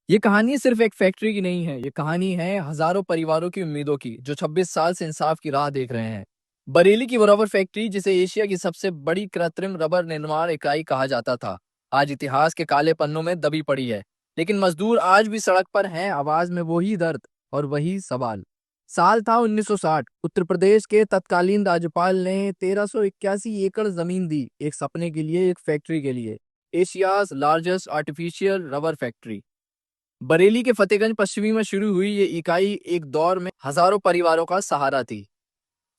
ये कहानी सिर्फ एक फैक्ट्री की नहीं है, ये कहानी है हजारों परिवारों की उम्मीदों की जो 26 साल से इंसाफ की राह देख रहे हैं। बरेली की वो रबर फैक्ट्री जिसे एशिया की सबसे बड़ी कृत्रिम रबर निर्माण इकाई कहा जाता था, आज इतिहास के काले पन्नों में दबी पड़ी है। लेकिन मजदूर आज भी सड़क पर हैं, आवाज में वही दर्द और वही सवाल। साल था 1960। उत्तर प्रदेश के तत्कालीन राज्यपाल ने 1381 एकड़ जमीन दी, एक सपने के लिए, एक फैक्ट्री के लिए। Asia's largest artificial rubber factory. Bareilly के फतेहगंज पश्चिमी में शुरू हुई ये इकाई एक दौर में हजारों परिवारों का सहारा थी।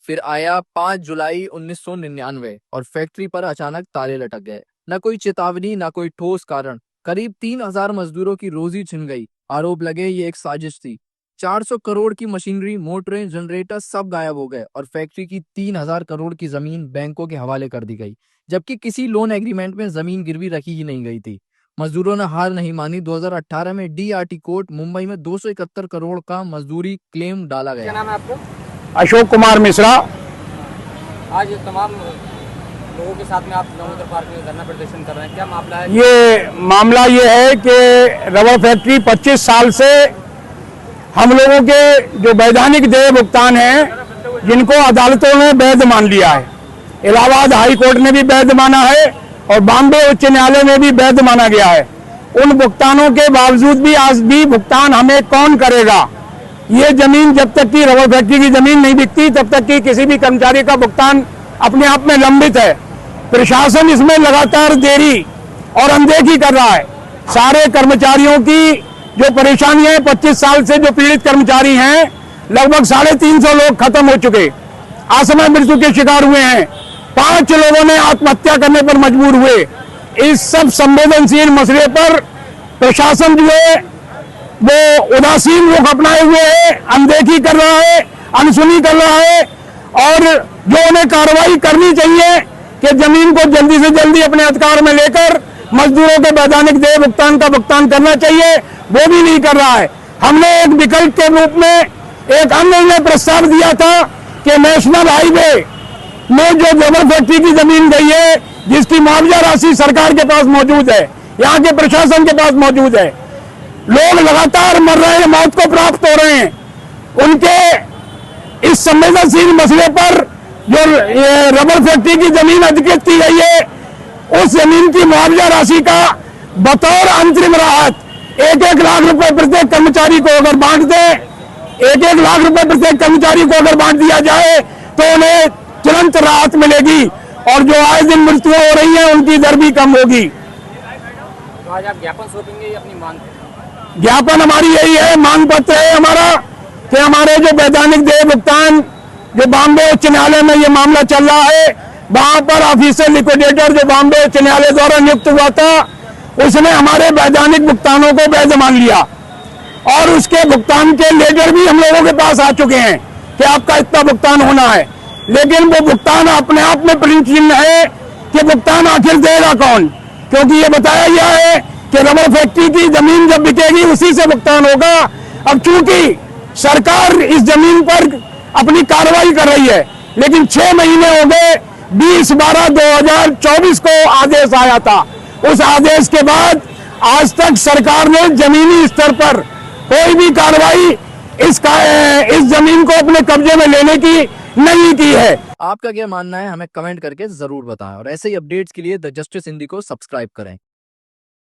फिर आया 5 जुलाई 1999 और फैक्ट्री पर अचानक ताले लटक गए। न कोई चेतावनी, न कोई ठोस कारण। करीब 3000 मजदूरों की रोजी छिन गई। आरोप लगे ये एक साजिश थी। 400 करोड़ की मशीनरी, मोटरें, जनरेटर सब गायब हो गए और फैक्ट्री की 3000 करोड़ की जमीन बैंकों के हवाले कर दी गई, जबकि किसी लोन एग्रीमेंट में जमीन गिरवी रखी ही नहीं गई थी। मजदूरों ने हार नहीं मानी। 2018 में डीआरटी कोर्ट मुंबई में 271 करोड़ का मजदूरी क्लेम डाला क्या गया। नाम है आपका? अशोक कुमार मिश्रा। आज ये तमाम लोगों के साथ में आप दामोदर पार्क में धरना प्रदर्शन कर रहे हैं, क्या मामला है? ये मामला ये है कि रबर फैक्ट्री 25 साल से हम लोगों के जो वैधानिक देय भुगतान हैं, जिनको अदालतों ने वैध मान लिया है, इलाहाबाद हाई कोर्ट ने भी वैध माना है और बॉम्बे उच्च न्यायालय में भी वैध माना गया है। उन भुगतानों के बावजूद भी आज भी भुगतान हमें कौन करेगा? ये जमीन जब तक की रबर फैक्ट्री की जमीन नहीं बिकती तब तक की किसी भी कर्मचारी का भुगतान अपने आप में लंबित है। प्रशासन इसमें लगातार देरी और अनदेखी कर रहा है। सारे कर्मचारियों की जो परेशानियां हैं, 25 साल से जो पीड़ित कर्मचारी हैं, लगभग 350 लोग खत्म हो चुके, असमय मृत्यु के शिकार हुए हैं, 5 लोगों ने आत्महत्या करने पर मजबूर हुए। इस सब संवेदनशील मसले पर प्रशासन जो है वो उदासीन रुख अपनाए हुए है, अनदेखी कर रहा है, अनसुनी कर रहा है। और जो उन्हें कार्रवाई करनी चाहिए कि जमीन को जल्दी से जल्दी अपने अधिकार में लेकर मजदूरों के वैधानिक देय भुगतान का भुगतान करना चाहिए, वो भी नहीं कर रहा है। हमने एक विकल्प के रूप में एक अन्य प्रस्ताव दिया था कि नेशनल हाईवे में जो रबर फैक्ट्री की जमीन गई है, जिसकी मुआवजा राशि सरकार के पास मौजूद है, यहाँ के प्रशासन के पास मौजूद है, लोग लगातार मर रहे हैं, मौत को प्राप्त हो रहे हैं। उनके इस संवेदनशील मसले पर जो रबर फैक्ट्री की जमीन अधिकृत की गई है, उस जमीन की मुआवजा राशि का बतौर अंतरिम राहत 1-1 लाख रुपए प्रत्येक कर्मचारी को अगर बांट दे, 1-1 लाख रुपए प्रत्येक कर्मचारी को अगर बांट दिया जाए तो उन्हें तुरंत राहत मिलेगी और जो आए दिन मृत्यु हो रही है उनकी दर भी कम होगी। तो आज आप ज्ञापन सौंपेंगे अपनी मांग? ज्ञापन हमारी यही है, मांग पत्र है हमारा कि हमारे जो वैधानिक देय भुगतान जो बॉम्बे उच्च न्यायालय में ये मामला चल रहा है, वहां पर ऑफिसर लिक्विडेटर जो बॉम्बे उच्च न्यायालय द्वारा नियुक्त हुआ था, उसने हमारे वैधानिक भुगतानों को वैध मान लिया और उसके भुगतान के लेटर भी हम लोगों के पास आ चुके हैं कि आपका इतना भुगतान होना है। लेकिन वो भुगतान अपने आप में प्रश्न है कि भुगतान आखिर देगा कौन, क्योंकि ये बताया गया है कि रबर फैक्ट्री की जमीन जब बिकेगी उसी से भुगतान होगा। अब चूंकि सरकार इस जमीन पर अपनी कार्रवाई कर रही है, लेकिन 6 महीने हो गए, 20/12/2024 को आदेश आया था। उस आदेश के बाद आज तक सरकार ने जमीनी स्तर पर कोई भी कार्रवाई इस जमीन को अपने कब्जे में लेने की नहीं की है। आपका क्या मानना है, हमें कमेंट करके जरूर बताएं और ऐसे ही अपडेट्स के लिए द जस्टिस हिंदी को सब्सक्राइब करें।